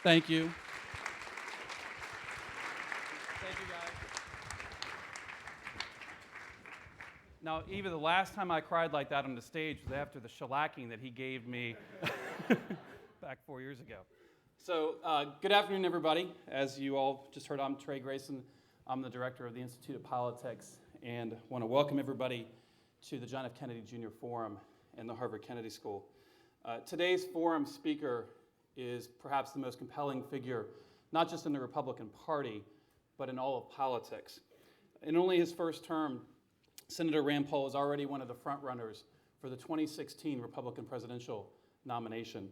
Thank you. Thank you, guys. Now, Eva, the last time I cried like that on the stage was after the shellacking that he gave me back 4 years ago. So, good afternoon, everybody. As you all just heard, I'm Trey Grayson. I'm the director of the Institute of Politics, and want to welcome everybody to the John F. Kennedy Jr. Forum in the Harvard Kennedy School. Today's forum speaker is perhaps the most compelling figure, not just in the Republican Party, but in all of politics. In only his first term, Senator Rand Paul is already one of the frontrunners for the 2016 Republican presidential nomination,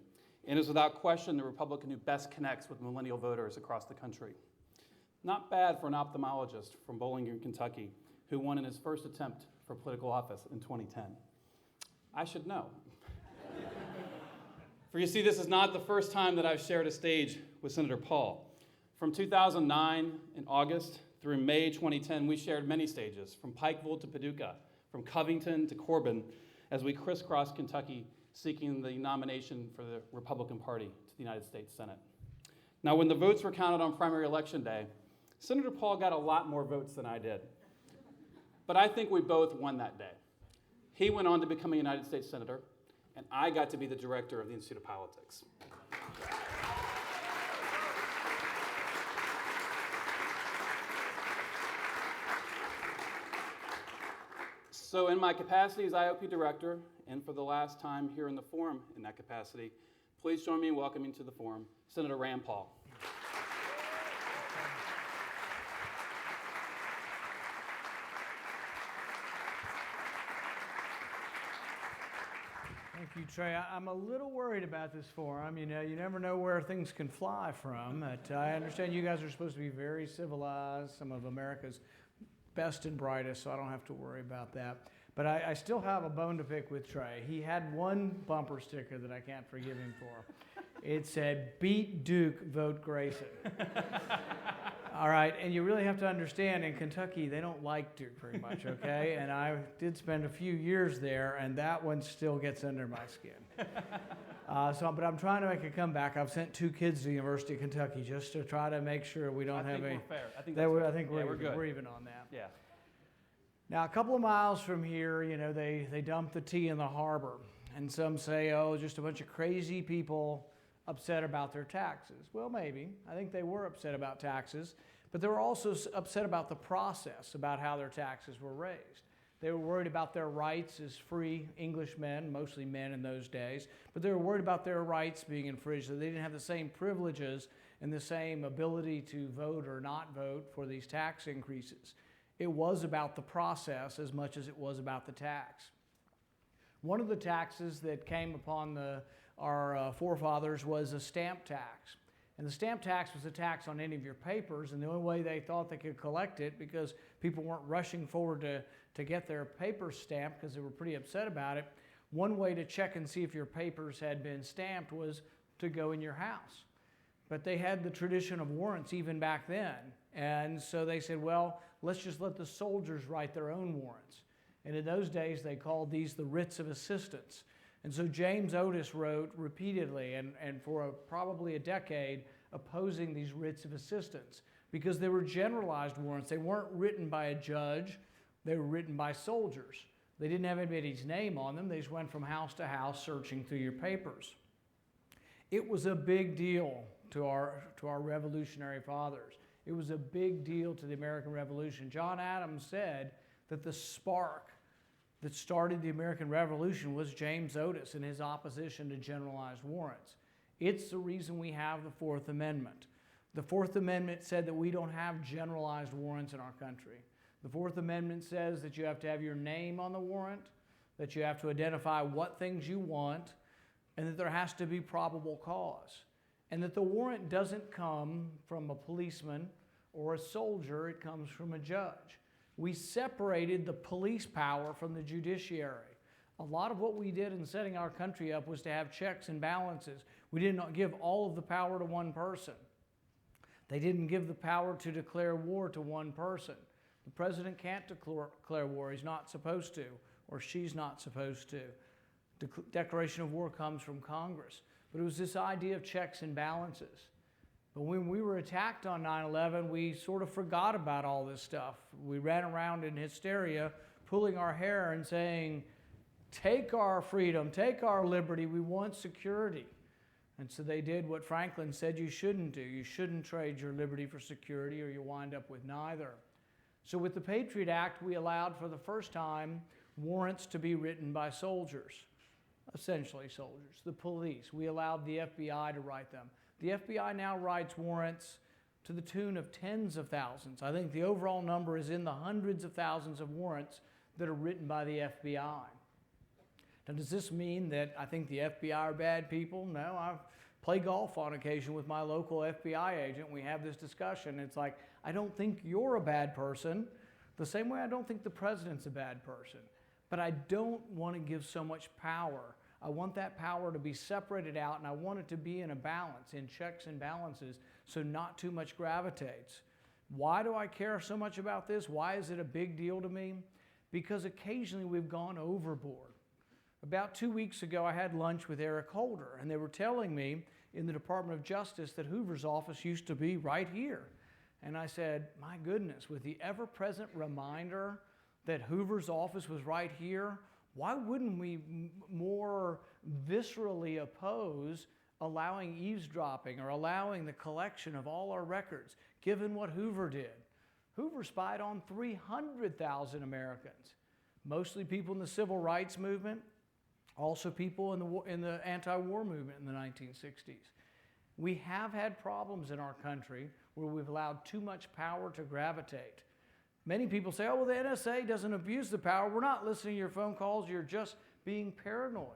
and is without question the Republican who best connects with millennial voters across the country. Not bad for an ophthalmologist from Bowling Green, Kentucky, who won in his first attempt for political office in 2010. I should know. For you see, this is not the first time that I've shared a stage with Senator Paul. From 2009 in August through May 2010, we shared many stages, from Pikeville to Paducah, from Covington to Corbin, as we crisscrossed Kentucky seeking the nomination for the Republican Party to the United States Senate. Now, when the votes were counted on primary election day, Senator Paul got a lot more votes than I did. But I think we both won that day. He went on to become a United States Senator, and I got to be the director of the Institute of Politics. So in my capacity as IOP director, and for the last time here in the forum in that capacity, please join me in welcoming to the forum Senator Rand Paul. Thank you, Trey. I'm a little worried about this forum. You know, you never know where things can fly from. But I understand you guys are supposed to be very civilized, some of America's best and brightest, so I don't have to worry about that. But I still have a bone to pick with Trey. He had one bumper sticker that I can't forgive him for. It said, "Beat Duke, vote Grayson." All right, and you really have to understand, in Kentucky, they don't like Duke very much, okay? And I did spend a few years there, and that one still gets under my skin. But I'm trying to make a comeback. I've sent 2 kids to the University of Kentucky just to try to make sure we don't have any. We're fair. I think we're even on that. Yeah. Now, a couple of miles from here, you know, they dump the tea in the harbor, and some say, oh, just a bunch of crazy people upset about their taxes. Well, maybe. I think they were upset about taxes, but they were also upset about the process, about how their taxes were raised. They were worried about their rights as free Englishmen, mostly men in those days, but they were worried about their rights being infringed, so they didn't have the same privileges and the same ability to vote or not vote for these tax increases. It was about the process as much as it was about the tax. One of the taxes that came upon our forefathers was a stamp tax. And the stamp tax was a tax on any of your papers, and the only way they thought they could collect it, because people weren't rushing forward to get their papers stamped because they were pretty upset about it, one way to check and see if your papers had been stamped was to go in your house. But they had the tradition of warrants even back then, and so they said, well, let's just let the soldiers write their own warrants. And in those days, they called these the writs of assistance. And so James Otis wrote repeatedly, and for probably a decade, opposing these writs of assistance, because they were generalized warrants. They weren't written by a judge. They were written by soldiers. They didn't have anybody's name on them. They just went from house to house searching through your papers. It was a big deal to our revolutionary fathers. It was a big deal to the American Revolution. John Adams said that the spark that started the American Revolution was James Otis and his opposition to generalized warrants. It's the reason we have the Fourth Amendment. The Fourth Amendment said that we don't have generalized warrants in our country. The Fourth Amendment says that you have to have your name on the warrant, that you have to identify what things you want, and that there has to be probable cause. And that the warrant doesn't come from a policeman or a soldier, it comes from a judge. We separated the police power from the judiciary. A lot of what we did in setting our country up was to have checks and balances. We did not give all of the power to one person. They didn't give the power to declare war to one person. The president can't declare war. He's not supposed to, or she's not supposed to. The declaration of war comes from Congress. But it was this idea of checks and balances. But when we were attacked on 9/11, we sort of forgot about all this stuff. We ran around in hysteria, pulling our hair and saying, take our freedom, take our liberty, we want security. And so they did what Franklin said you shouldn't do. You shouldn't trade your liberty for security or you wind up with neither. So with the Patriot Act, we allowed for the first time warrants to be written by soldiers, essentially soldiers, the police. We allowed the FBI to write them. The FBI now writes warrants to the tune of tens of thousands. I think the overall number is in the hundreds of thousands of warrants that are written by the FBI. Now, does this mean that I think the FBI are bad people? No, I play golf on occasion with my local FBI agent. We have this discussion. It's like, I don't think you're a bad person, the same way I don't think the president's a bad person. But I don't want to give so much power. I want that power to be separated out, and I want it to be in a balance, in checks and balances, so not too much gravitates. Why do I care so much about this? Why is it a big deal to me? Because occasionally we've gone overboard. About 2 weeks ago, I had lunch with Eric Holder, and they were telling me in the Department of Justice that Hoover's office used to be right here. And I said, my goodness, with the ever-present reminder that Hoover's office was right here, why wouldn't we more viscerally oppose allowing eavesdropping or allowing the collection of all our records, given what Hoover did? Hoover spied on 300,000 Americans, mostly people in the civil rights movement, also people in the anti-war movement in the 1960s. We have had problems in our country where we've allowed too much power to gravitate. Many people say, oh, well, the NSA doesn't abuse the power. We're not listening to your phone calls. You're just being paranoid.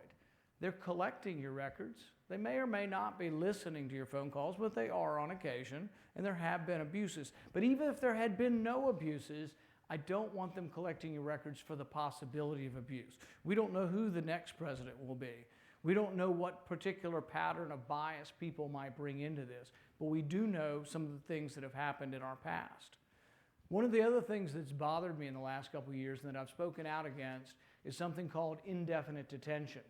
They're collecting your records. They may or may not be listening to your phone calls, but they are on occasion, and there have been abuses. But even if there had been no abuses, I don't want them collecting your records for the possibility of abuse. We don't know who the next president will be. We don't know what particular pattern of bias people might bring into this, but we do know some of the things that have happened in our past. One of the other things that's bothered me in the last couple of years and that I've spoken out against is something called indefinite detention.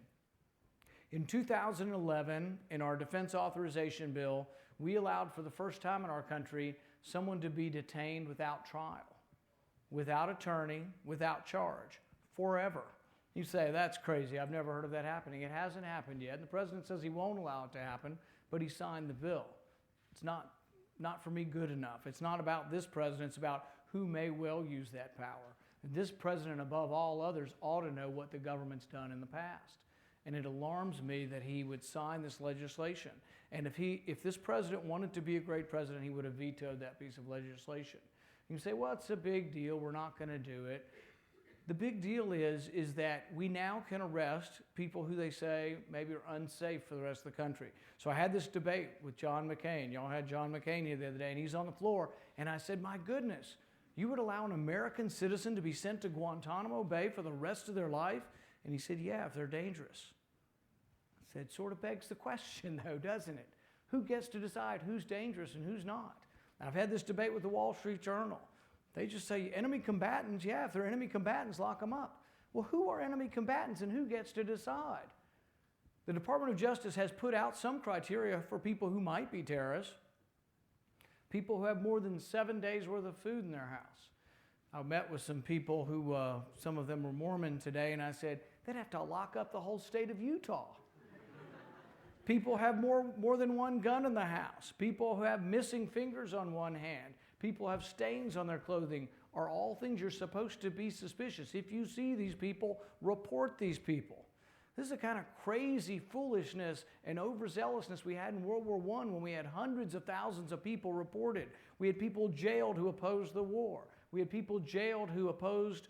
In 2011, in our defense authorization bill, we allowed for the first time in our country someone to be detained without trial, without attorney, without charge, forever. You say, that's crazy. I've never heard of that happening. It hasn't happened yet. And the president says he won't allow it to happen, but he signed the bill. It's not for me good enough. It's not about this president. It's about who may well use that power. This president, above all others, ought to know what the government's done in the past. And it alarms me that he would sign this legislation. And if this president wanted to be a great president, he would have vetoed that piece of legislation. You can say, well, it's a big deal. We're not going to do it. The big deal is that we now can arrest people who they say maybe are unsafe for the rest of the country. So I had this debate with John McCain. Y'all had John McCain here the other day, and he's on the floor. And I said, my goodness, you would allow an American citizen to be sent to Guantanamo Bay for the rest of their life? And he said, yeah, if they're dangerous. I said, sort of begs the question, though, doesn't it? Who gets to decide who's dangerous and who's not? I've had this debate with the Wall Street Journal. They just say, enemy combatants, yeah, if they're enemy combatants, lock them up. Well, who are enemy combatants and who gets to decide? The Department of Justice has put out some criteria for people who might be terrorists, people who have more than 7 days worth of food in their house. I met with some people who, some of them were Mormon today, and I said, they'd have to lock up the whole state of Utah. People have more than one gun in the house. People who have missing fingers on one hand. People have stains on their clothing are all things you're supposed to be suspicious. If you see these people, report these people. This is the kind of crazy foolishness and overzealousness we had in World War I when we had hundreds of thousands of people reported. We had people jailed who opposed the war. We had people jailed who opposed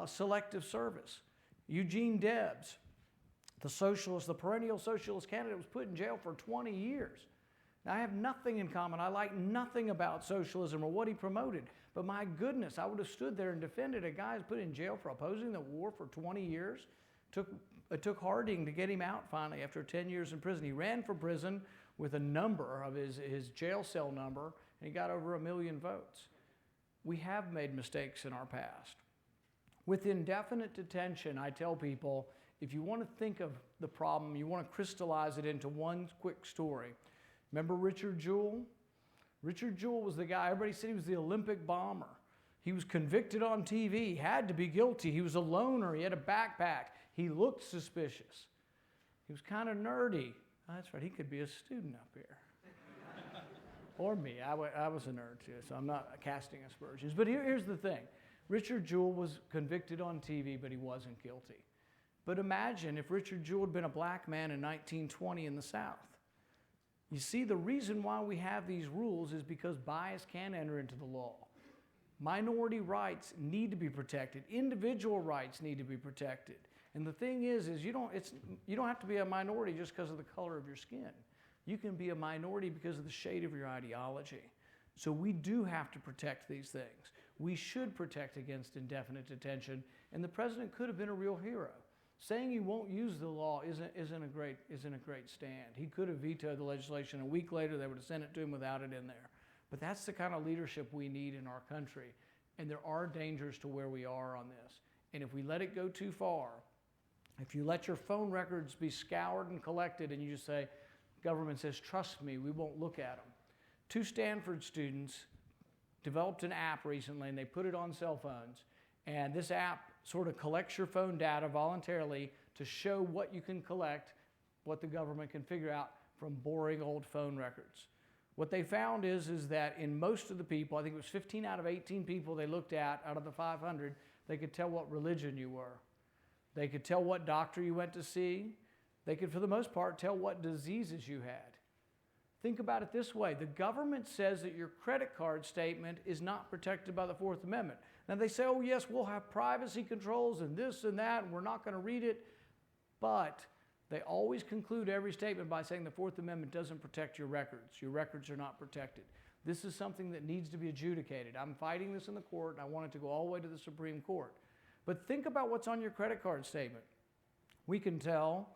selective service. Eugene Debs, the socialist, the perennial socialist candidate, was put in jail for 20 years. Now, I have nothing in common. I like nothing about socialism or what he promoted. But my goodness, I would have stood there and defended a guy who's put in jail for opposing the war for 20 years. It took Harding to get him out finally after 10 years in prison. He ran for prison with a number of his jail cell number, and he got over 1 million votes. We have made mistakes in our past. With indefinite detention, I tell people, if you want to think of the problem, you want to crystallize it into one quick story. Remember Richard Jewell? Richard Jewell was the guy, everybody said he was the Olympic bomber. He was convicted on TV, had to be guilty. He was a loner, he had a backpack. He looked suspicious. He was kind of nerdy. Oh, that's right, he could be a student up here. Or me, I was a nerd too, so I'm not casting aspersions. But here's the thing. Richard Jewell was convicted on TV, but he wasn't guilty. But imagine if Richard Jewell had been a black man in 1920 in the South. You see, the reason why we have these rules is because bias can enter into the law. Minority rights need to be protected. Individual rights need to be protected. And the thing is you don't have to be a minority just because of the color of your skin. You can be a minority because of the shade of your ideology. So we do have to protect these things. We should protect against indefinite detention, and the president could have been a real hero. Saying he won't use the law isn't a great stand. He could have vetoed the legislation. A week later, they would have sent it to him without it in there. But that's the kind of leadership we need in our country. And there are dangers to where we are on this. And if we let it go too far, if you let your phone records be scoured and collected and you just say, government says, trust me, we won't look at them. 2 Stanford students developed an app recently and they put it on cell phones. And this app sort of collects your phone data voluntarily to show what you can collect, what the government can figure out from boring old phone records. What they found is that in most of the people, I think it was 15 out of 18 people they looked at out of the 500, they could tell what religion you were. They could tell what doctor you went to see. They could, for the most part, tell what diseases you had. Think about it this way. The government says that your credit card statement is not protected by the Fourth Amendment. Now they say, oh yes, we'll have privacy controls and this and that, and we're not going to read it. But they always conclude every statement by saying the Fourth Amendment doesn't protect your records. Your records are not protected. This is something that needs to be adjudicated. I'm fighting this in the court, and I want it to go all the way to the Supreme Court. But think about what's on your credit card statement. We can tell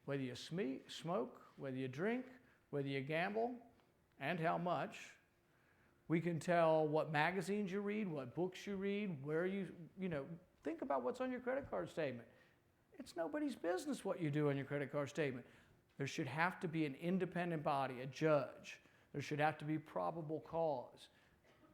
whether you smoke, whether you drink, whether you gamble, and how much. We can tell what magazines you read, what books you read, where you think about what's on your credit card statement. It's nobody's business what you do on your credit card statement. There should have to be an independent body, a judge. There should have to be probable cause.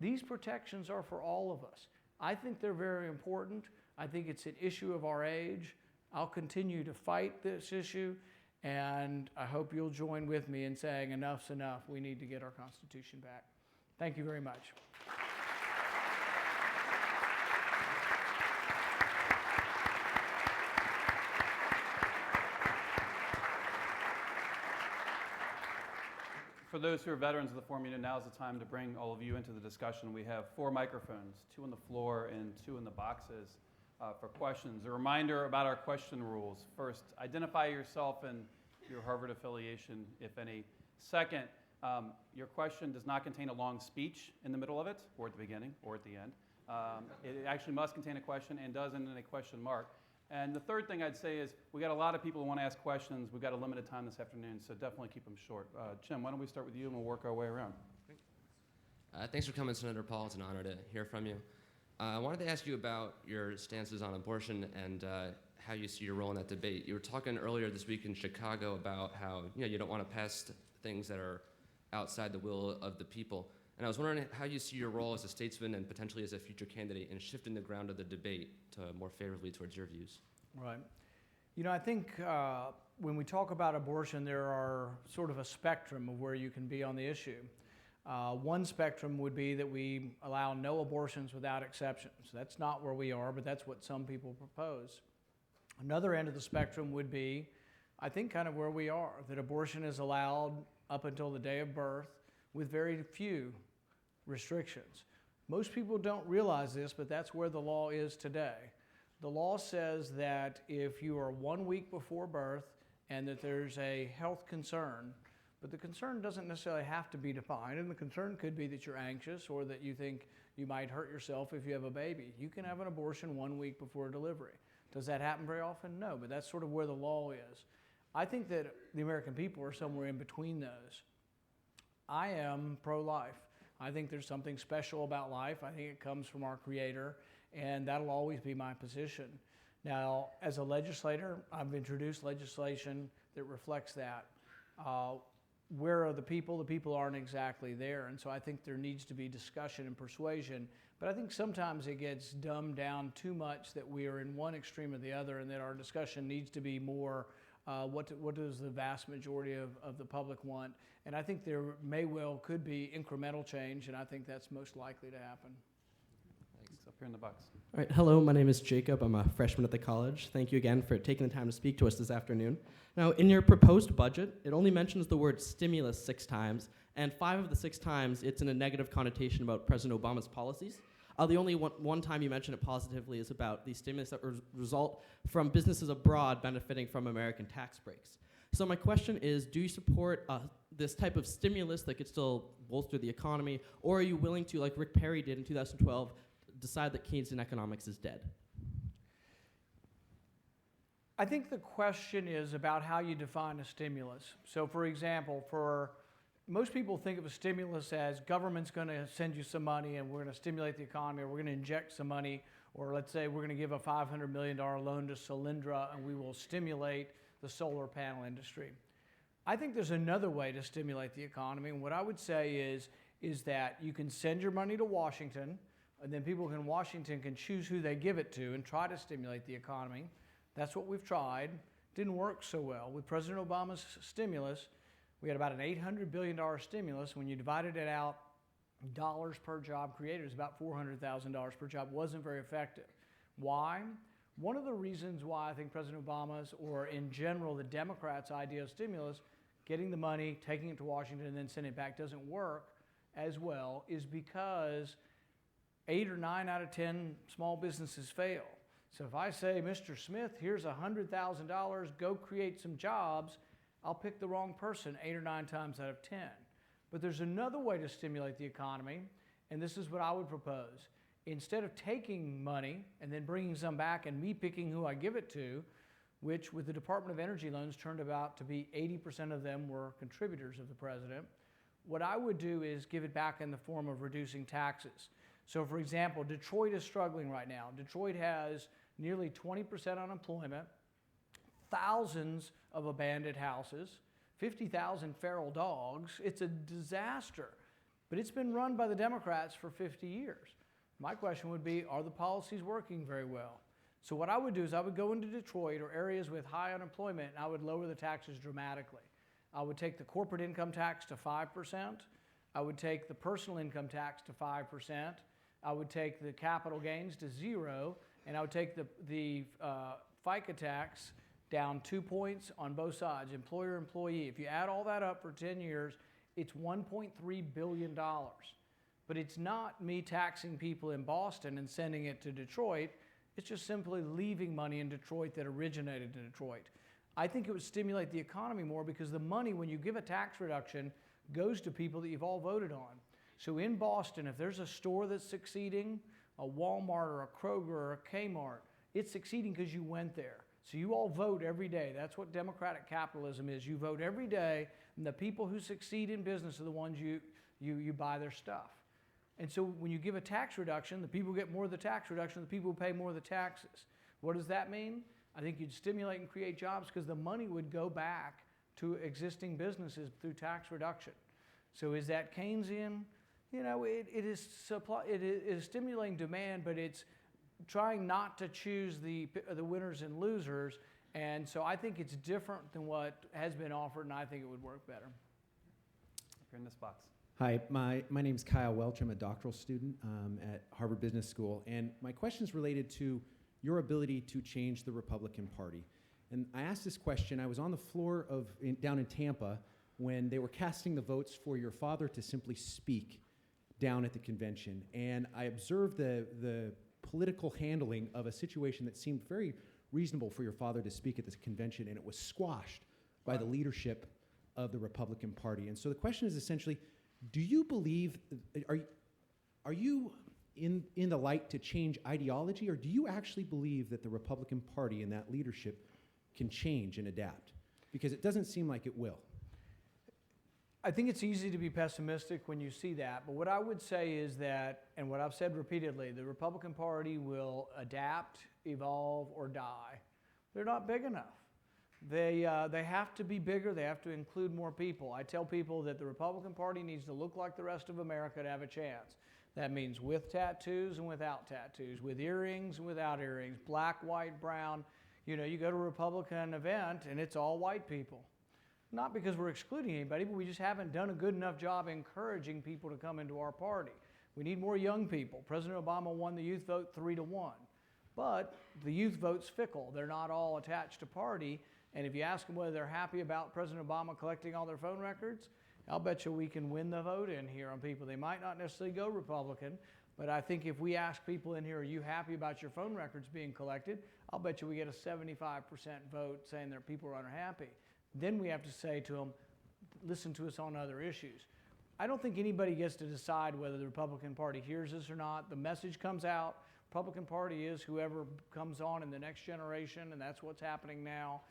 These protections are for all of us. I think they're very important. I think it's an issue of our age. I'll continue to fight this issue, and I hope you'll join with me in saying enough's enough. We need to get our Constitution back. Thank you very much. For those who are veterans of the Forum Unit, now is the time to bring all of you into the discussion. We have 4 microphones, 2 on the floor and 2 in the boxes for questions. A reminder about our question rules. First, identify yourself and your Harvard affiliation, if any. Second, your question does not contain a long speech in the middle of it, or at the beginning, or at the end. It actually must contain a question and does end in a question mark. And the third thing I'd say is we got a lot of people who want to ask questions. We've got a limited time this afternoon, so definitely keep them short. Jim, why don't we start with you and we'll work our way around. Thanks for coming, Senator Paul. It's an honor to hear from you. I wanted to ask you about your stances on abortion and how you see your role in that debate. You were talking earlier this week in Chicago about how you don't want to pass things that are outside the will of the people. And I was wondering how you see your role as a statesman and potentially as a future candidate in shifting the ground of the debate to more favorably towards your views. Right. I think when we talk about abortion, there are sort of a spectrum of where you can be on the issue. One spectrum would be that we allow no abortions without exceptions. That's not where we are, but that's what some people propose. Another end of the spectrum would be, I think, kind of where we are, that abortion is allowed up until the day of birth with very few restrictions. Most people don't realize this, but that's where the law is today. The law says that if you are 1 week before birth and that there's a health concern, but the concern doesn't necessarily have to be defined, and the concern could be that you're anxious or that you think you might hurt yourself if you have a baby. You can have an abortion 1 week before delivery. Does that happen very often? No, but that's sort of where the law is. I think that the American people are somewhere in between those. I am pro-life. I think there's something special about life. I think it comes from our Creator, and that'll always be my position. Now, as a legislator, I've introduced legislation that reflects that. where are the people? The people aren't exactly there. And so I think there needs to be discussion and persuasion. But I think sometimes it gets dumbed down too much that we are in one extreme or the other, and that our discussion needs to be more what does the vast majority of the public want. And I think there could be incremental change, and I think that's most likely to happen. Thanks. Up here in the box. All right, hello, my name is Jacob. I'm a freshman at the college. Thank you again for taking the time to speak to us this afternoon. Now, in your proposed budget, it only mentions the word stimulus 6 times, and 5 of the 6 times it's in a negative connotation about President Obama's policies. The only one time you mention it positively is about the stimulus that result from businesses abroad benefiting from American tax breaks. So my question is, do you support this type of stimulus that could still bolster the economy, or are you willing to, like Rick Perry did in 2012, decide that Keynesian economics is dead? I think the question is about how you define a stimulus. So for example, most people think of a stimulus as government's going to send you some money and we're going to stimulate the economy, or we're going to inject some money, or let's say we're going to give a $500 million loan to Solyndra and we will stimulate the solar panel industry. I think there's another way to stimulate the economy, and what I would say is that you can send your money to Washington, and then Washington can choose who they give it to and try to stimulate the economy. That's what we've tried. Didn't work so well. With President Obama's stimulus, we had about an $800 billion stimulus. When you divided it out, dollars per job created, it was about $400,000 per job. Wasn't very effective. Why? One of the reasons why I think President Obama's, or in general the Democrats' idea of stimulus, getting the money, taking it to Washington, and then sending it back doesn't work as well, is because 8 or 9 out of 10 small businesses fail. So if I say, Mr. Smith, here's $100,000, go create some jobs, I'll pick the wrong person 8 or 9 times out of 10. But there's another way to stimulate the economy, and this is what I would propose. Instead of taking money and then bringing some back and me picking who I give it to, which with the Department of Energy loans turned out to be 80% of them were contributors of the president, what I would do is give it back in the form of reducing taxes. So for example, Detroit is struggling right now. Detroit has nearly 20% unemployment, thousands of abandoned houses, 50,000 feral dogs. It's a disaster, but it's been run by the Democrats for 50 years. My question would be, are the policies working very well? So what I would do is I would go into Detroit or areas with high unemployment, and I would lower the taxes dramatically. I would take the corporate income tax to 5%. I would take the personal income tax to 5%. I would take the capital gains to 0, and I would take the FICA tax down 2 points on both sides, employer, employee. If you add all that up for 10 years, it's $1.3 billion. But it's not me taxing people in Boston and sending it to Detroit. It's just simply leaving money in Detroit that originated in Detroit. I think it would stimulate the economy more because the money, when you give a tax reduction, goes to people that you've all voted on. So in Boston, if there's a store that's succeeding, a Walmart or a Kroger or a Kmart, it's succeeding because you went there. So you all vote every day. That's what democratic capitalism is. You vote every day, and the people who succeed in business are the ones you buy their stuff. And so when you give a tax reduction, the people get more of the tax reduction, the people who pay more of the taxes. What does that mean? I think you'd stimulate and create jobs because the money would go back to existing businesses through tax reduction. So is that Keynesian? You know, it is stimulating demand, but it's trying not to choose the winners and losers. And so I think it's different than what has been offered, and I think it would work better. Up here in this box. Hi, my name's Kyle Welch. I'm a doctoral student at Harvard Business School, and my question is related to your ability to change the Republican Party. And I asked this question, I was on the floor down in Tampa when they were casting the votes for your father to simply speak down at the convention, and I observed the political handling of a situation that seemed very reasonable for your father to speak at this convention, and it was squashed by the leadership of the Republican Party. And so the question is essentially, do you believe, are you in the light to change ideology, or do you actually believe that the Republican Party and that leadership can change and adapt? Because it doesn't seem like it will. I think it's easy to be pessimistic when you see that, but what I would say is that, and what I've said repeatedly, the Republican Party will adapt, evolve, or die. They're not big enough. They have to be bigger. They have to include more people. I tell people that the Republican Party needs to look like the rest of America to have a chance. That means with tattoos and without tattoos, with earrings and without earrings, black, white, brown. You know, you go to a Republican event and it's all white people. Not because we're excluding anybody, but we just haven't done a good enough job encouraging people to come into our party. We need more young people. President Obama won the youth vote 3-1. But the youth vote's fickle. They're not all attached to party. And if you ask them whether they're happy about President Obama collecting all their phone records, I'll bet you we can win the vote in here on people. They might not necessarily go Republican, but I think if we ask people in here, are you happy about your phone records being collected? I'll bet you we get a 75% vote saying that people are unhappy. Then we have to say to them, listen to us on other issues. I don't think anybody gets to decide whether the Republican Party hears us or not. The message comes out. Republican Party is whoever comes on in the next generation, and that's what's happening now.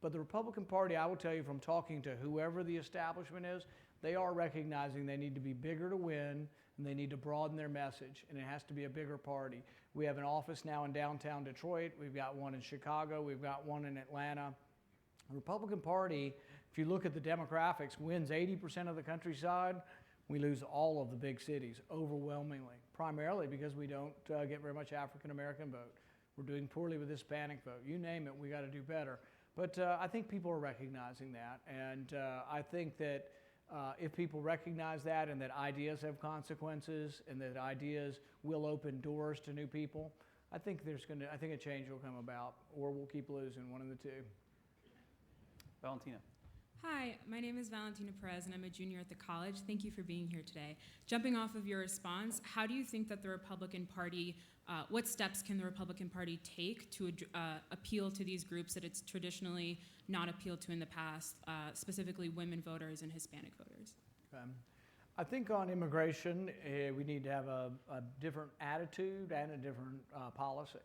But the Republican Party, I will tell you from talking to whoever the establishment is, they are recognizing they need to be bigger to win, and they need to broaden their message, and it has to be a bigger party. We have an office now in downtown Detroit. We've got one in Chicago. We've got one in Atlanta. The Republican Party, if you look at the demographics, wins 80% of the countryside. We lose all of the big cities overwhelmingly, primarily because we don't get very much African American vote. We're doing poorly with Hispanic vote. You name it, we got to do better. But I think people are recognizing that, and I think that if people recognize that and that ideas have consequences and that ideas will open doors to new people, I think a change will come about, or we'll keep losing, one of the two. Valentina. Hi, my name is Valentina Perez, and I'm a junior at the college. Thank you for being here today. Jumping off of your response, how do you think that the Republican Party, what steps can the Republican Party take to appeal to these groups that it's traditionally not appealed to in the past, specifically women voters and Hispanic voters? I think on immigration, we need to have a different attitude and a different policy.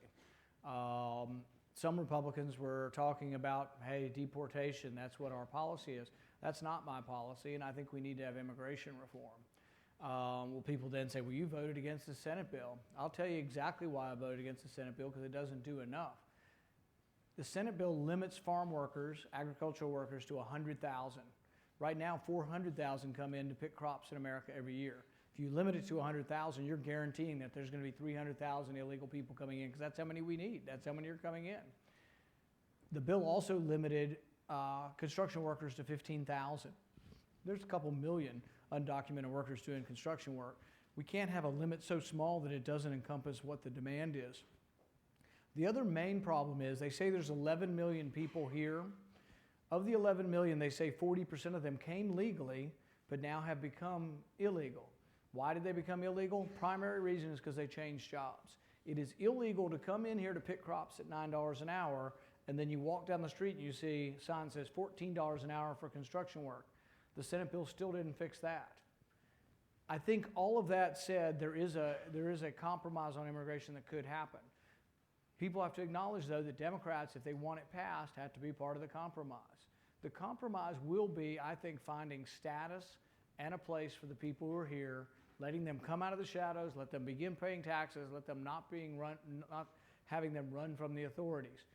Some Republicans were talking about, hey, deportation, that's what our policy is. That's not my policy, and I think we need to have immigration reform. Will people then say, well, you voted against the Senate bill? I'll tell you exactly why I voted against the Senate bill, because it doesn't do enough. The Senate bill limits farm workers, agricultural workers, to 100,000. Right now, 400,000 come in to pick crops in America every year. If you limit it to 100,000, you're guaranteeing that there's going to be 300,000 illegal people coming in, because that's how many we need. That's how many are coming in. The bill also limited construction workers to 15,000. There's a couple million undocumented workers doing construction work. We can't have a limit so small that it doesn't encompass what the demand is. The other main problem is they say there's 11 million people here. Of the 11 million, they say 40% of them came legally, but now have become illegal. Why did they become illegal? Primary reason is because they changed jobs. It is illegal to come in here to pick crops at $9 an hour, and then you walk down the street and you see a sign that says $14 an hour for construction work. The Senate bill still didn't fix that. I think all of that said, there is a compromise on immigration that could happen. People have to acknowledge, though, that Democrats, if they want it passed, have to be part of the compromise. The compromise will be, I think, finding status and a place for the people who are here, letting them come out of the shadows, let them begin paying taxes, let them not having them run from the authorities.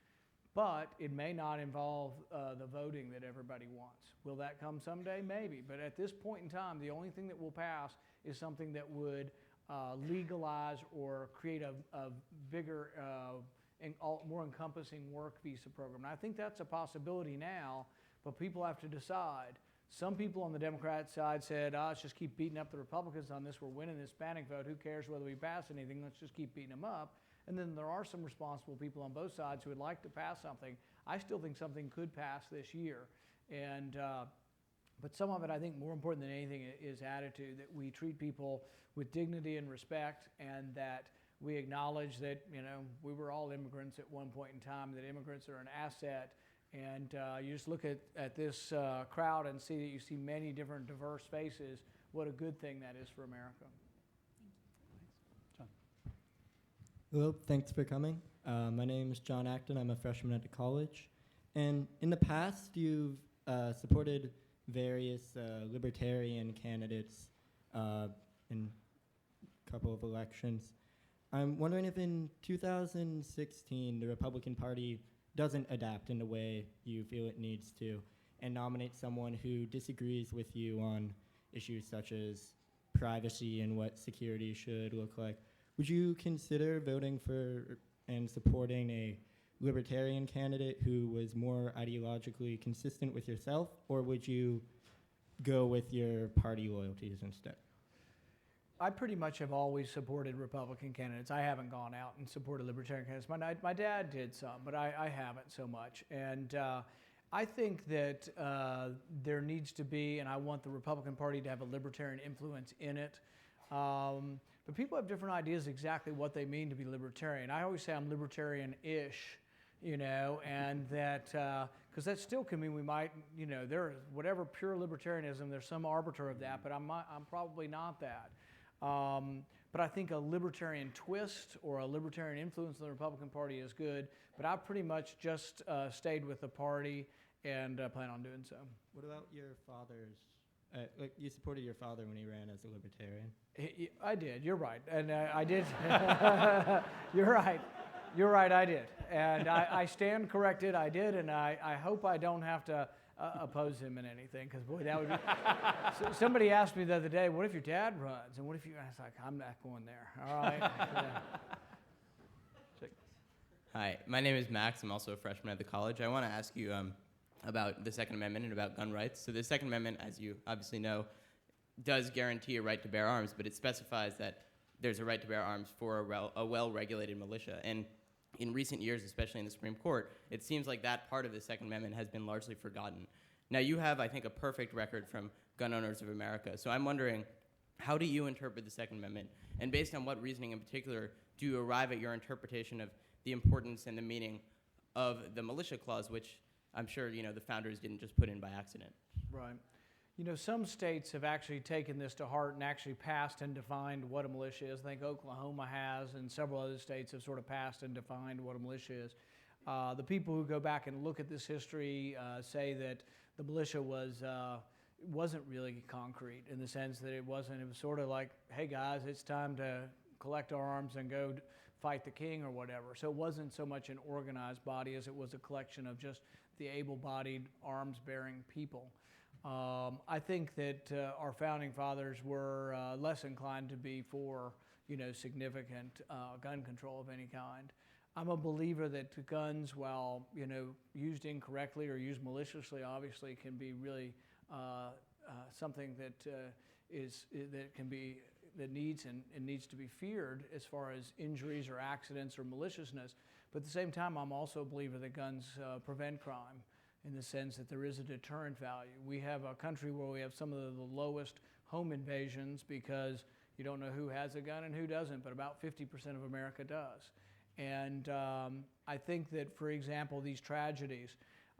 But it may not involve the voting that everybody wants. Will that come someday? Maybe. But at this point in time, the only thing that will pass is something that would legalize or create a bigger and more encompassing work visa program. And I think that's a possibility now, but people have to decide. Some people on the Democrat side said, let's just keep beating up the Republicans on this. We're winning the Hispanic vote. Who cares whether we pass anything? Let's just keep beating them up. And then there are some responsible people on both sides who would like to pass something. I still think something could pass this year. But some of it, I think more important than anything, is attitude, that we treat people with dignity and respect, and that we acknowledge that, we were all immigrants at one point in time, that immigrants are an asset. And you just look at this crowd and see that you see many different diverse faces. What a good thing that is for America. John. Hello, thanks for coming. My name is John Acton. I'm a freshman at the college. And in the past, you've supported various libertarian candidates in a couple of elections. I'm wondering if in 2016, the Republican Party doesn't adapt in the way you feel it needs to, and nominate someone who disagrees with you on issues such as privacy and what security should look like, would you consider voting for and supporting a libertarian candidate who was more ideologically consistent with yourself, or would you go with your party loyalties instead? I pretty much have always supported Republican candidates. I haven't gone out and supported Libertarian candidates. My dad did some, but I haven't so much. And I think that there needs to be, and I want the Republican Party to have a libertarian influence in it. But people have different ideas exactly what they mean to be libertarian. I always say I'm libertarian-ish, you know, and that, because that still can mean we might, you know, whatever pure libertarianism, there's some arbiter of that, but I'm probably not that. But I think a libertarian twist or a libertarian influence on the Republican Party is good, but I've pretty much just stayed with the party and plan on doing so. What about your father's? Like you supported your father when he ran as a libertarian. I did. You're right, and I did. You're right. You're right. I did, and I stand corrected. I did, and I hope I don't have to oppose him in anything, because boy, that would be. Somebody asked me the other day, "What if your dad runs?" And what if you? I was like, "I'm not going there." All right. Hi, my name is Max. I'm also a freshman at the college. I want to ask you about the Second Amendment and about gun rights. So the Second Amendment, as you obviously know, does guarantee a right to bear arms, but it specifies that there's a right to bear arms for a well-regulated militia. And in recent years, especially in the Supreme Court, it seems like that part of the Second Amendment has been largely forgotten. Now, you have, I think, a perfect record from Gun Owners of America. So I'm wondering, how do you interpret the Second Amendment? And based on what reasoning in particular do you arrive at your interpretation of the importance and the meaning of the militia clause, which I'm sure, you know, the founders didn't just put in by accident? Right. You know, some states have actually taken this to heart and actually passed and defined what a militia is. I think Oklahoma has, and several other states have sort of passed and defined what a militia is. The people who go back and look at this history say that the militia wasn't really concrete, in the sense that it was sort of like, hey guys, it's time to collect our arms and go fight the king or whatever. So it wasn't so much an organized body as it was a collection of just the able-bodied, arms-bearing people. I think that our founding fathers were less inclined to be for, you know, significant gun control of any kind. I'm a believer that guns, while, you know, used incorrectly or used maliciously, obviously can be really something that needs to be feared as far as injuries or accidents or maliciousness. But at the same time, I'm also a believer that guns prevent crime, in the sense that there is a deterrent value. We have a country where we have some of the lowest home invasions because you don't know who has a gun and who doesn't, but about 50% of America does. And I think that, for example, these tragedies,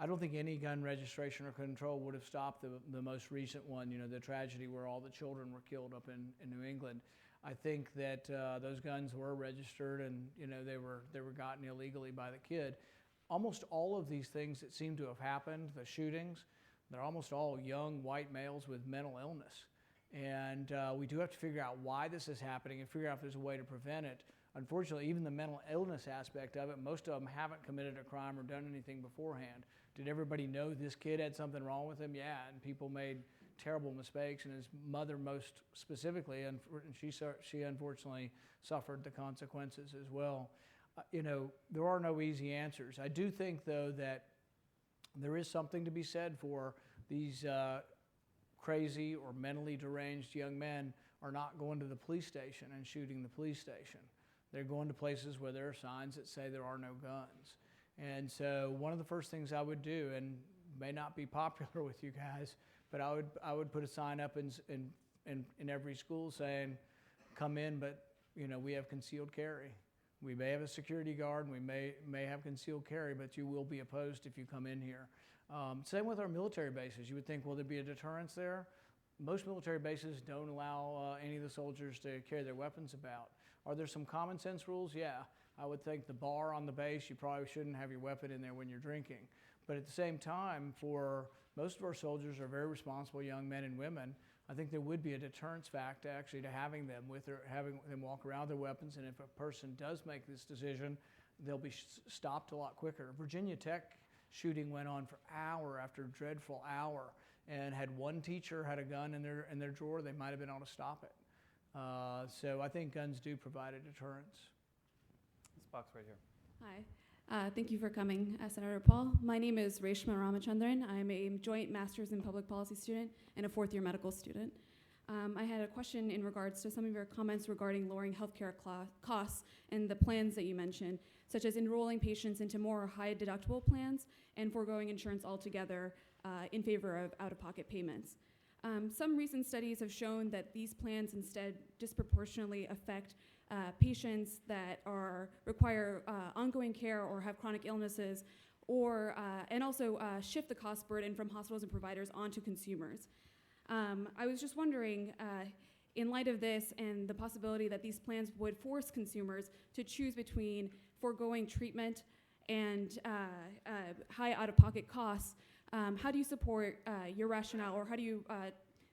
I don't think any gun registration or control would have stopped the most recent one, you know, the tragedy where all the children were killed up in New England. I think that those guns were registered, and, you know, they were gotten illegally by the kid. Almost all of these things that seem to have happened, the shootings, they're almost all young white males with mental illness. And we do have to figure out why this is happening and figure out if there's a way to prevent it. Unfortunately, even the mental illness aspect of it, most of them haven't committed a crime or done anything beforehand. Did everybody know this kid had something wrong with him? Yeah, and people made terrible mistakes, and his mother most specifically, and she unfortunately suffered the consequences as well. You know, there are no easy answers. I do think, though, that there is something to be said for these crazy or mentally deranged young men are not going to the police station and shooting the police station. They're going to places where there are signs that say there are no guns. And so one of the first things I would do, and may not be popular with you guys, but I would put a sign up in every school saying, come in, but, you know, we have concealed carry. We may have a security guard, and we may have concealed carry, but you will be opposed if you come in here. Same with our military bases. You would think, will there be a deterrence there? Most military bases don't allow any of the soldiers to carry their weapons about. Are there some common sense rules? Yeah. I would think the bar on the base, you probably shouldn't have your weapon in there when you're drinking. But at the same time, for most of our soldiers are very responsible young men and women. I think there would be a deterrence factor actually to having them walk around with their weapons. And if a person does make this decision, they'll be stopped a lot quicker. Virginia Tech shooting went on for hour after dreadful hour, and had one teacher had a gun in their drawer, they might have been able to stop it. So I think guns do provide a deterrence. This box right here. Hi. Thank you for coming, Senator Paul. My name is Reshma Ramachandran. I'm a joint master's in public policy student and a fourth-year medical student. I had a question in regards to some of your comments regarding lowering healthcare costs and the plans that you mentioned, such as enrolling patients into more high deductible plans and foregoing insurance altogether in favor of out-of-pocket payments. Some recent studies have shown that these plans instead disproportionately affect patients that require ongoing care or have chronic illnesses, and also shift the cost burden from hospitals and providers onto consumers. I was just wondering, in light of this and the possibility that these plans would force consumers to choose between foregoing treatment and high out-of-pocket costs, how do you support your rationale, or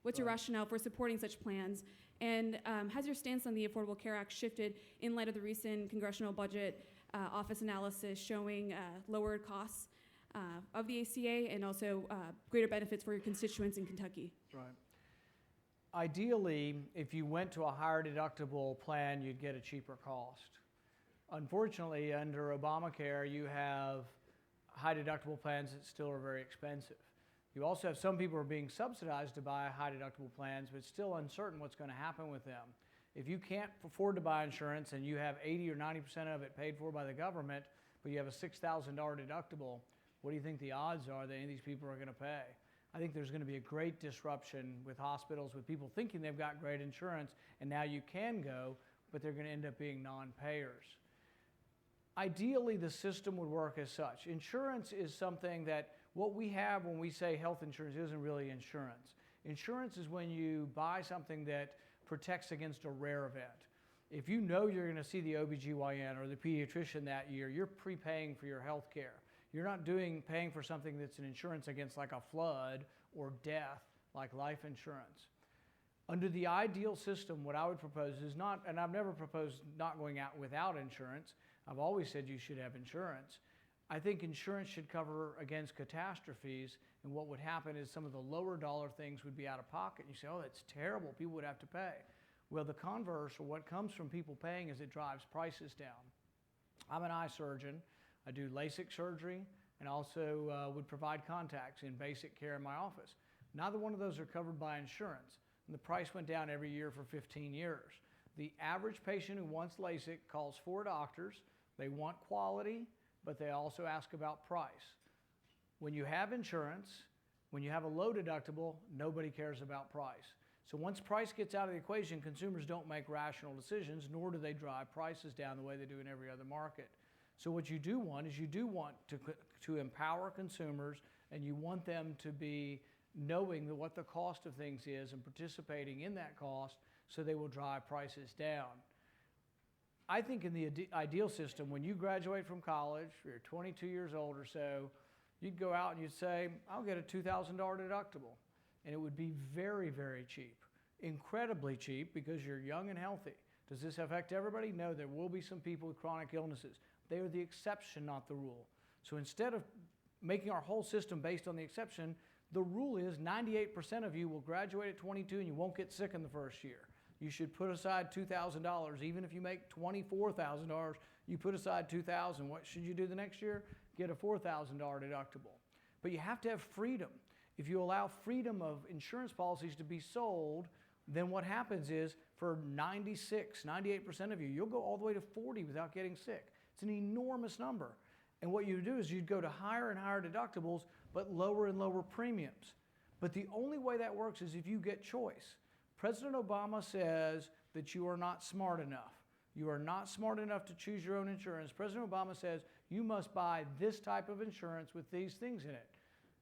what's your rationale for supporting such plans? And has your stance on the Affordable Care Act shifted in light of the recent Congressional Budget Office analysis showing lowered costs of the ACA and also greater benefits for your constituents in Kentucky? Right. Ideally, if you went to a higher deductible plan, you'd get a cheaper cost. Unfortunately, under Obamacare, you have high deductible plans that still are very expensive. You also have some people who are being subsidized to buy high deductible plans, but it's still uncertain what's going to happen with them. If you can't afford to buy insurance and you have 80 or 90% of it paid for by the government, but you have a $6,000 deductible, what do you think the odds are that any of these people are going to pay? I think there's going to be a great disruption with hospitals, with people thinking they've got great insurance, and now you can go, but they're going to end up being non-payers. Ideally, the system would work as such. Insurance is something that what we have when we say health insurance isn't really insurance. Insurance is when you buy something that protects against a rare event. If you know you're going to see the OBGYN or the pediatrician that year, you're prepaying for your health care. You're not paying for something that's an insurance against like a flood or death, like life insurance. Under the ideal system, what I would propose is not, and I've never proposed not going out without insurance. I've always said you should have insurance. I think insurance should cover against catastrophes, and what would happen is some of the lower dollar things would be out of pocket. You say, oh, that's terrible, people would have to pay. Well, the converse, or what comes from people paying, is it drives prices down. I'm an eye surgeon. I do LASIK surgery and also would provide contacts in basic care in my office. Neither one of those are covered by insurance, and the price went down every year for 15 years. The average patient who wants LASIK calls 4 doctors. They want quality, but they also ask about price. When you have insurance, when you have a low deductible, nobody cares about price. So once price gets out of the equation, consumers don't make rational decisions, nor do they drive prices down the way they do in every other market. So what you do want is to empower consumers, and you want them to be knowing that what the cost of things is and participating in that cost, so they will drive prices down. I think in the ideal system, when you graduate from college, you're 22 years old or so, you'd go out and you'd say, I'll get a $2,000 deductible. And it would be very, very cheap, incredibly cheap, because you're young and healthy. Does this affect everybody? No, there will be some people with chronic illnesses. They are the exception, not the rule. So instead of making our whole system based on the exception, the rule is 98% of you will graduate at 22 and you won't get sick in the first year. You should put aside $2,000. Even if you make $24,000, you put aside $2,000. What should you do the next year? Get a $4,000 deductible. But you have to have freedom. If you allow freedom of insurance policies to be sold, then what happens is for 98% of you, you'll go all the way to 40 without getting sick. It's an enormous number. And what you do is you'd go to higher and higher deductibles, but lower and lower premiums. But the only way that works is if you get choice. President Obama says that you are not smart enough. You are not smart enough to choose your own insurance. President Obama says you must buy this type of insurance with these things in it.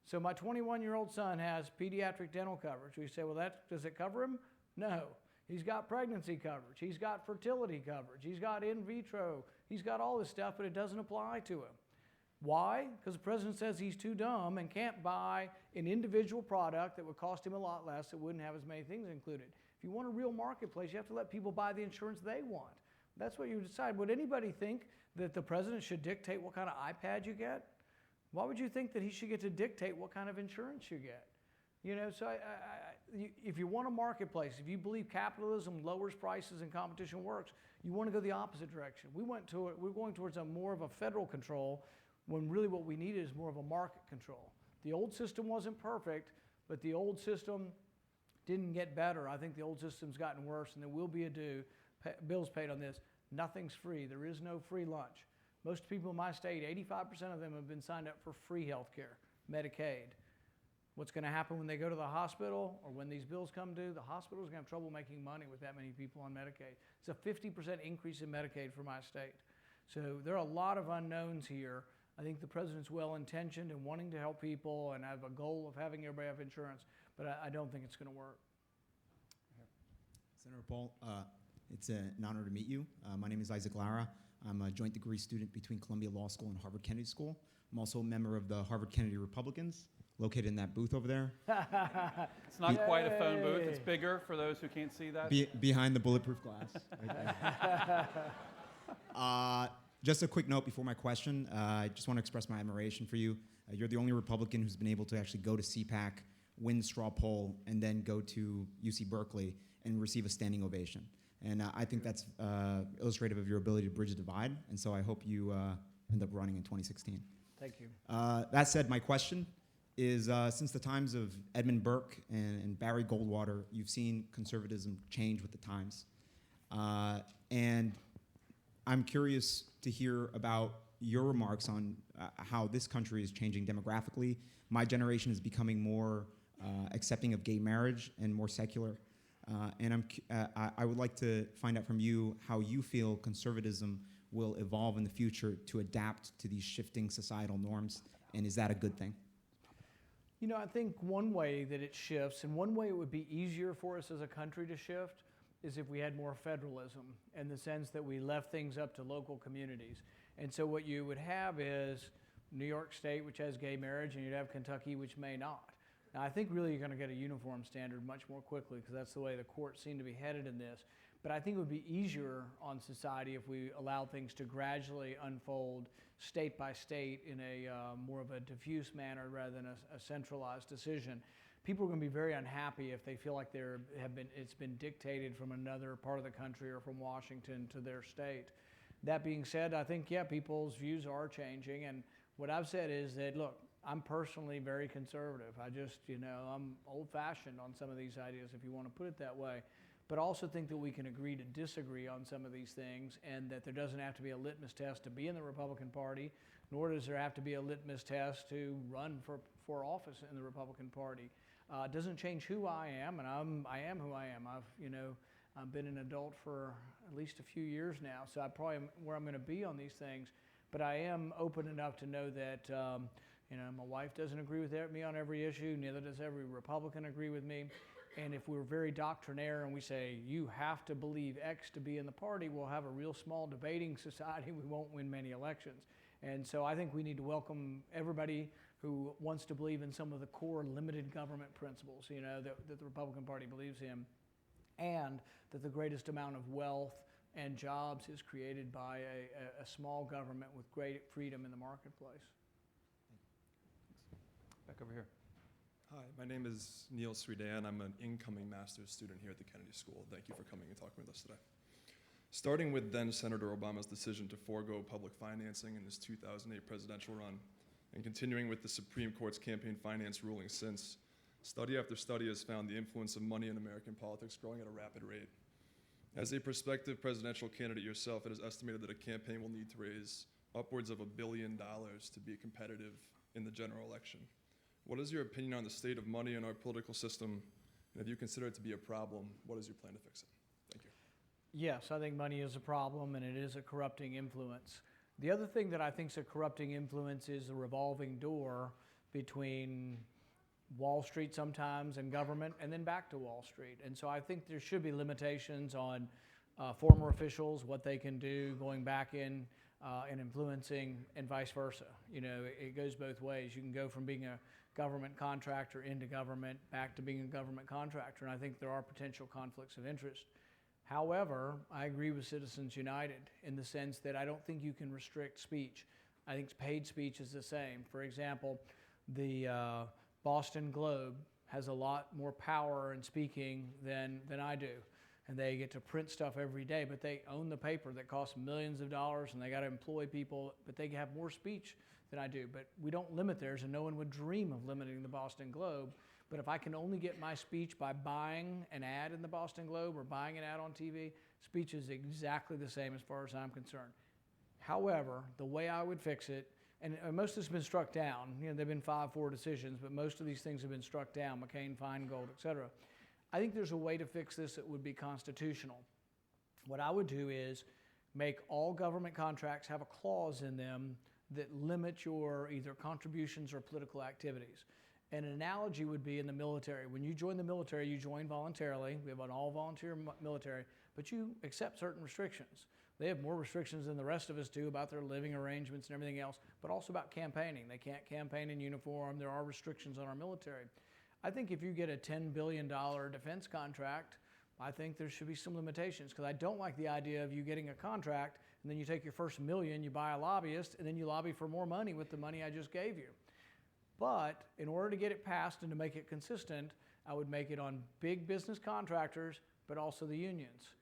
So my 21-year-old son has pediatric dental coverage. We say, well, does it cover him? No. He's got pregnancy coverage. He's got fertility coverage. He's got in vitro. He's got all this stuff, but it doesn't apply to him. Why? Because the president says he's too dumb and can't buy an individual product that would cost him a lot less, that wouldn't have as many things included. If you want a real marketplace, you have to let people buy the insurance they want. That's what you decide. Would anybody think that the president should dictate what kind of iPad you get? Why would you think that he should get to dictate what kind of insurance you get? You know, so if you want a marketplace, if you believe capitalism lowers prices and competition works, you want to go the opposite direction. We're going towards a more of a federal control when really what we need is more of a market control. The old system wasn't perfect, but the old system didn't get better. I think the old system's gotten worse, and there will be bills paid on this. Nothing's free. There is no free lunch. Most people in my state, 85% of them have been signed up for free health care, Medicaid. What's going to happen when they go to the hospital or when these bills come due? The hospital's going to have trouble making money with that many people on Medicaid. It's a 50% increase in Medicaid for my state. So there are a lot of unknowns here. I think the president's well-intentioned and wanting to help people and have a goal of having everybody have insurance, but I don't think it's going to work. Senator Paul, it's an honor to meet you. My name is Isaac Lara. I'm a joint degree student between Columbia Law School and Harvard Kennedy School. I'm also a member of the Harvard Kennedy Republicans, located in that booth over there. It's not quite a phone booth. It's bigger for those who can't see that. Behind the bulletproof glass. Right there. Just a quick note before my question. I just want to express my admiration for you. You're the only Republican who's been able to actually go to CPAC, win the straw poll, and then go to UC Berkeley and receive a standing ovation. And I think that's illustrative of your ability to bridge the divide. And so I hope you end up running in 2016. Thank you. That said, my question is, since the times of Edmund Burke and Barry Goldwater, you've seen conservatism change with the times. And I'm curious to hear about your remarks on how this country is changing demographically. My generation is becoming more accepting of gay marriage and more secular. And I would like to find out from you how you feel conservatism will evolve in the future to adapt to these shifting societal norms, and is that a good thing? You know, I think one way that it shifts, and one way it would be easier for us as a country to shift, is if we had more federalism in the sense that we left things up to local communities. And so what you would have is New York State, which has gay marriage, and you'd have Kentucky, which may not. Now, I think really you're going to get a uniform standard much more quickly because that's the way the courts seem to be headed in this. But I think it would be easier on society if we allow things to gradually unfold state by state in a more of a diffuse manner rather than a centralized decision. People are going to be very unhappy if they feel like it's been dictated from another part of the country or from Washington to their state. That being said, I think, yeah, people's views are changing. And what I've said is that, look, I'm personally very conservative. I'm old-fashioned on some of these ideas, if you want to put it that way. But I also think that we can agree to disagree on some of these things, and that there doesn't have to be a litmus test to be in the Republican Party, nor does there have to be a litmus test to run for office in the Republican Party. It doesn't change who I am, and I am who I am. I've been an adult for at least a few years now, so I probably am where I'm going to be on these things. But I am open enough to know that my wife doesn't agree with me on every issue. Neither does every Republican agree with me. And if we're very doctrinaire and we say, you have to believe X to be in the party, we'll have a real small debating society. We won't win many elections. And so I think we need to welcome everybody who wants to believe in some of the core limited government principles, that the Republican Party believes in, and that the greatest amount of wealth and jobs is created by a small government with great freedom in the marketplace. Back over here. Hi, my name is Neil Sridan. I'm an incoming master's student here at the Kennedy School. Thank you for coming and talking with us today. Starting with then Senator Obama's decision to forego public financing in his 2008 presidential run, and continuing with the Supreme Court's campaign finance ruling since, study after study has found the influence of money in American politics growing at a rapid rate. As a prospective presidential candidate yourself, it is estimated that a campaign will need to raise upwards of $1 billion to be competitive in the general election. What is your opinion on the state of money in our political system? And if you consider it to be a problem, what is your plan to fix it? Thank you. Yes, I think money is a problem, and it is a corrupting influence. The other thing that I think is a corrupting influence is the revolving door between Wall Street sometimes and government, and then back to Wall Street. And so I think there should be limitations on former officials, what they can do going back in and influencing, and vice versa. It goes both ways. You can go from being a government contractor into government back to being a government contractor, and I think there are potential conflicts of interest. However, I agree with Citizens United in the sense that I don't think you can restrict speech. I think paid speech is the same. For example, the Boston Globe has a lot more power in speaking than I do. And they get to print stuff every day, but they own the paper that costs millions of dollars, and they got to employ people, but they have more speech than I do. But we don't limit theirs, and no one would dream of limiting the Boston Globe. But if I can only get my speech by buying an ad in the Boston Globe or buying an ad on TV, speech is exactly the same as far as I'm concerned. However, the way I would fix it, and most of this has been struck down. You know, they've been 5-4 decisions, but most of these things have been struck down, McCain, Feingold, et cetera. I think there's a way to fix this that would be constitutional. What I would do is make all government contracts have a clause in them that limit your either contributions or political activities. An analogy would be in the military. When you join the military, you join voluntarily. We have an all-volunteer military, but you accept certain restrictions. They have more restrictions than the rest of us do about their living arrangements and everything else, but also about campaigning. They can't campaign in uniform. There are restrictions on our military. I think if you get a $10 billion defense contract, I think there should be some limitations, because I don't like the idea of you getting a contract and then you take your first $1 million, you buy a lobbyist, and then you lobby for more money with the money I just gave you. But in order to get it passed and to make it consistent, I would make it on big business contractors, but also the unions.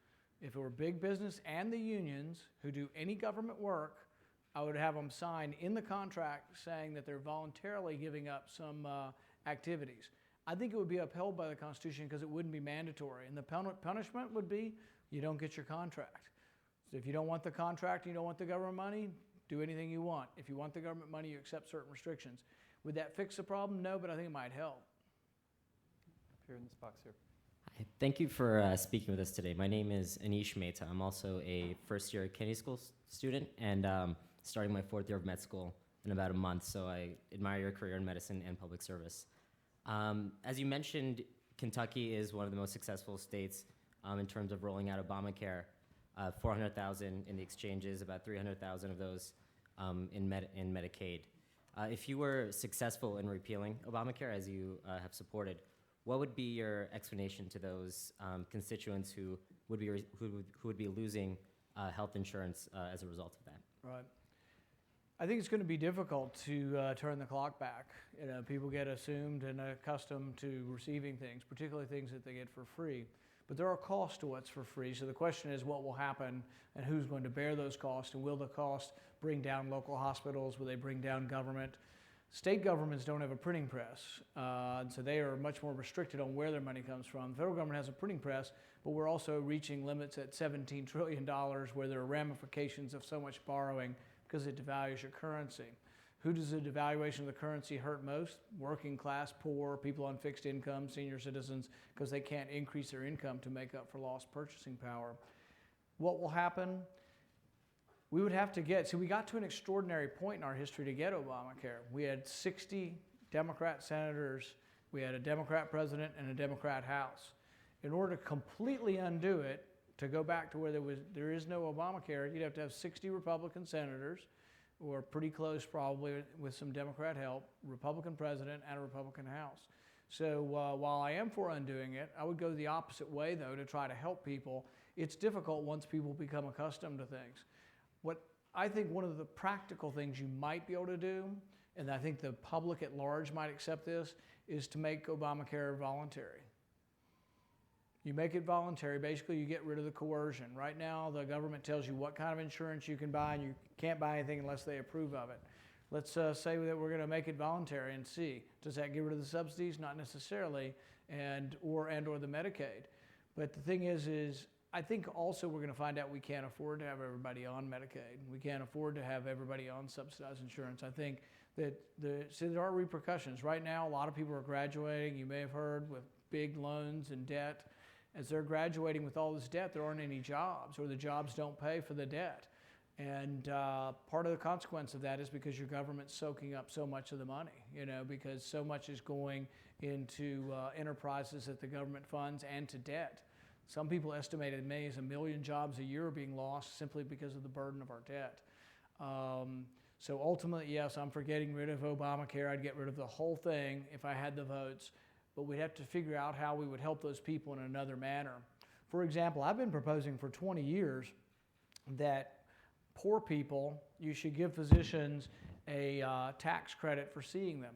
If it were big business and the unions who do any government work, I would have them sign in the contract saying that they're voluntarily giving up some activities. I think it would be upheld by the Constitution because it wouldn't be mandatory. And the punishment would be you don't get your contract. So if you don't want the contract and you don't want the government money, do anything you want. If you want the government money, you accept certain restrictions. Would that fix the problem? No, but I think it might help. Up here in this box here. Hi, thank you for speaking with us today. My name is Anish Mehta. I'm also a first-year Kennedy School student and starting my 4th year of med school in about a month, so I admire your career in medicine and public service. As you mentioned, Kentucky is one of the most successful states in terms of rolling out Obamacare. 400,000 in the exchanges, about 300,000 of those in Medicaid. If you were successful in repealing Obamacare, as you have supported, what would be your explanation to those constituents who would be losing health insurance as a result of that? Right. I think it's going to be difficult to turn the clock back. You know, people get assumed and accustomed to receiving things, particularly things that they get for free. But there are costs to what's for free. So the question is what will happen and who's going to bear those costs, and will the cost bring down local hospitals? Will they bring down government? State governments don't have a printing press, and so they are much more restricted on where their money comes from. The federal government has a printing press, but we're also reaching limits at $17 trillion where there are ramifications of so much borrowing because it devalues your currency. Who does the devaluation of the currency hurt most? Working class, poor, people on fixed income, senior citizens, because they can't increase their income to make up for lost purchasing power. What will happen? We would have to get, we got to an extraordinary point in our history to get Obamacare. We had 60 Democrat senators, we had a Democrat president and a Democrat House. In order to completely undo it, to go back to where there is no Obamacare, you'd have to have 60 Republican senators, or pretty close probably with some Democrat help, Republican president and a Republican House. So while I am for undoing it, I would go the opposite way though to try to help people. It's difficult once people become accustomed to things. What I think one of the practical things you might be able to do, and I think the public at large might accept this, is to make Obamacare voluntary. You make it voluntary, basically you get rid of the coercion. Right now, the government tells you what kind of insurance you can buy, and you can't buy anything unless they approve of it. Let's say that we're going to make it voluntary and see. Does that get rid of the subsidies? Not necessarily, or the Medicaid. But the thing is I think also we're going to find out we can't afford to have everybody on Medicaid. We can't afford to have everybody on subsidized insurance. I think that there are repercussions. Right now, a lot of people are graduating, you may have heard, with big loans and debt. As they're graduating with all this debt, there aren't any jobs, or the jobs don't pay for the debt. And part of the consequence of that is because your government's soaking up so much of the money, because so much is going into enterprises that the government funds and to debt. Some people estimate as many as 1 million jobs a year are being lost simply because of the burden of our debt. So ultimately, yes, I'm for getting rid of Obamacare. I'd get rid of the whole thing if I had the votes. But we'd have to figure out how we would help those people in another manner. For example, I've been proposing for 20 years that poor people, you should give physicians a tax credit for seeing them.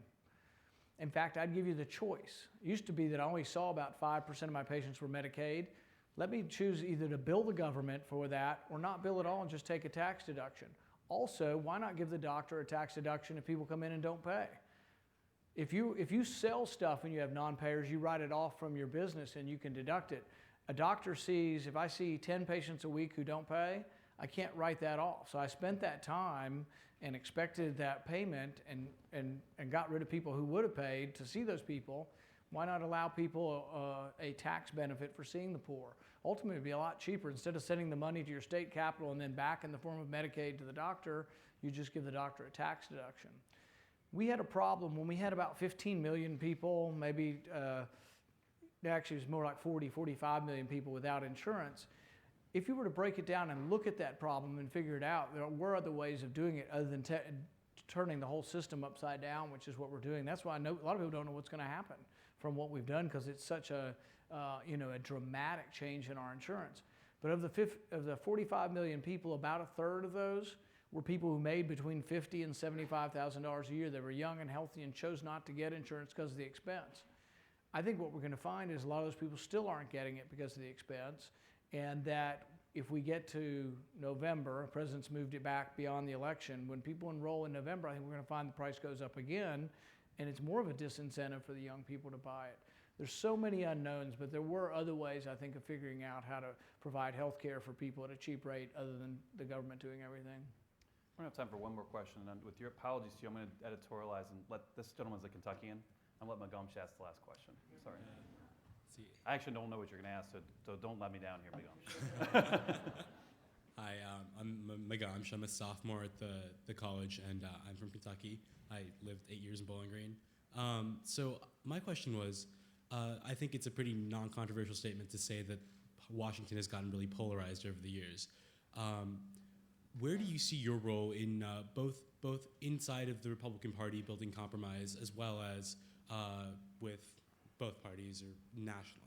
In fact, I'd give you the choice. It used to be that I only saw about 5% of my patients were Medicaid. Let me choose either to bill the government for that or not bill at all and just take a tax deduction. Also, why not give the doctor a tax deduction if people come in and don't pay? If you sell stuff and you have non-payers, you write it off from your business and you can deduct it. A doctor sees, if I see 10 patients a week who don't pay, I can't write that off. So I spent that time and expected that payment and got rid of people who would have paid to see those people. Why not allow people a tax benefit for seeing the poor? Ultimately, it would be a lot cheaper. Instead of sending the money to your state capital and then back in the form of Medicaid to the doctor, you just give the doctor a tax deduction. We had a problem when we had about 15 million people, maybe actually it was more like 40, 45 million people without insurance. If you were to break it down and look at that problem and figure it out, there were other ways of doing it other than turning the whole system upside down, which is what we're doing. That's why I know a lot of people don't know what's going to happen from what we've done because it's such a dramatic change in our insurance. But of the 45 million people, about a third of those were people who made between $50,000 and $75,000 a year. They were young and healthy and chose not to get insurance because of the expense. I think what we're going to find is a lot of those people still aren't getting it because of the expense, and that if we get to November, the president's moved it back beyond the election, when people enroll in November, I think we're going to find the price goes up again, and it's more of a disincentive for the young people to buy it. There's so many unknowns, but there were other ways, I think, of figuring out how to provide health care for people at a cheap rate other than the government doing everything. We're going to have time for one more question, and with your apologies to you, I'm going to editorialize and let this gentleman's a Kentuckian. I'm going to let Magomsh ask the last question. Sorry. I actually don't know what you're going to ask, so don't let me down here, Magomsh. Hi, I'm Magomsh. I'm a sophomore at the college, and I'm from Kentucky. I lived 8 years in Bowling Green. So my question was, I think it's a pretty non-controversial statement to say that Washington has gotten really polarized over the years. Where do you see your role in both inside of the Republican Party building compromise as well as with both parties or nationally?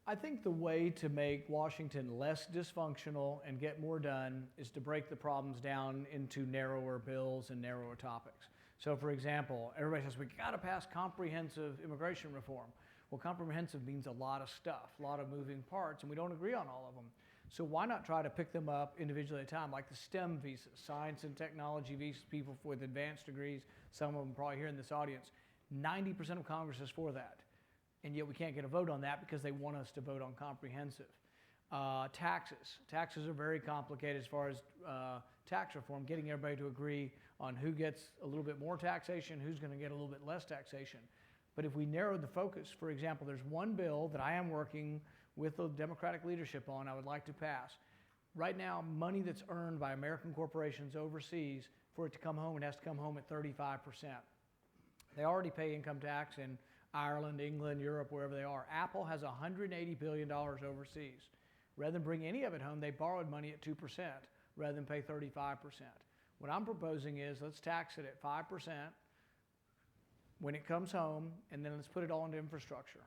I think the way to make Washington less dysfunctional and get more done is to break the problems down into narrower bills and narrower topics. So for example, everybody says we gotta pass comprehensive immigration reform. Well, comprehensive means a lot of stuff, a lot of moving parts, and we don't agree on all of them. So why not try to pick them up individually at a time, like the STEM visas, science and technology visas, people with advanced degrees, some of them probably here in this audience. 90% of Congress is for that. And yet we can't get a vote on that because they want us to vote on comprehensive. Taxes. Taxes are very complicated as far as tax reform, getting everybody to agree on who gets a little bit more taxation, who's going to get a little bit less taxation. But if we narrowed the focus, for example, there's one bill that I am working with the Democratic leadership on I would like to pass. Right now, money that's earned by American corporations overseas, for it to come home, it has to come home at 35%. They already pay income tax in Ireland, England, Europe, wherever they are. Apple has $180 billion overseas. Rather than bring any of it home, they borrowed money at 2% rather than pay 35%. What I'm proposing is let's tax it at 5% when it comes home, and then let's put it all into infrastructure.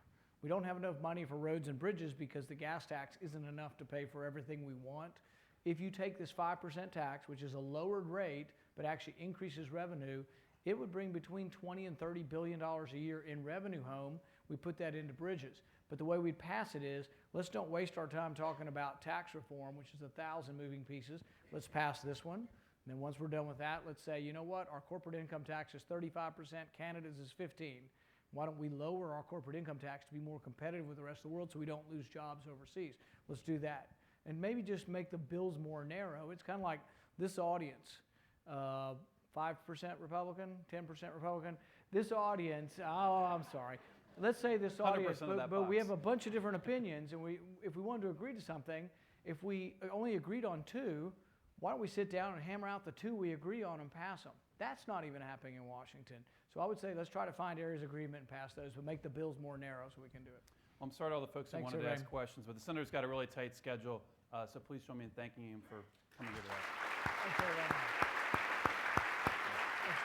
We don't have enough money for roads and bridges because the gas tax isn't enough to pay for everything we want. If you take this 5% tax, which is a lowered rate, but actually increases revenue, it would bring between $20 and $30 billion a year in revenue home. We put that into bridges. But the way we'd pass it is, let's don't waste our time talking about tax reform, which is 1,000 moving pieces. Let's pass this one. And then once we're done with that, let's say, you know what, our corporate income tax is 35%, Canada's is 15%. Why don't we lower our corporate income tax to be more competitive with the rest of the world so we don't lose jobs overseas? Let's do that. And maybe just make the bills more narrow. It's kind of like this audience. 5% Republican, 10% Republican. This audience, oh, I'm sorry. Let's say this audience, but we have a bunch of different opinions, and if we wanted to agree to something, if we only agreed on 2, why don't we sit down and hammer out the 2 we agree on and pass them? That's not even happening in Washington. So I would say let's try to find areas of agreement and pass those, but make the bills more narrow so we can do it. Well, I'm sorry to all the folks who wanted to ask questions, but the senator's got a really tight schedule, so please join me in thanking him for coming here today. Thanks, everyone. Thanks,